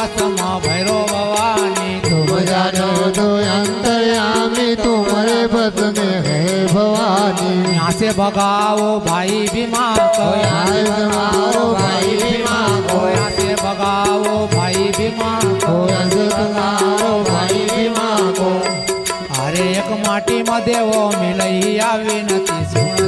कैलासमा भैरो भवानी तुम जानो तो अंतर्यामी तुम्हारे पद में है भवानी। यहाँ से भगाओ भाई भीमा को, यहाँ से भगाओ भाई भीमा को, यहाँ से भगाओ भाई भीमा को, यहाँ से भगाओ भाई भीमा को। अरे एक माटी में देवो मिलई आवी नथी सुन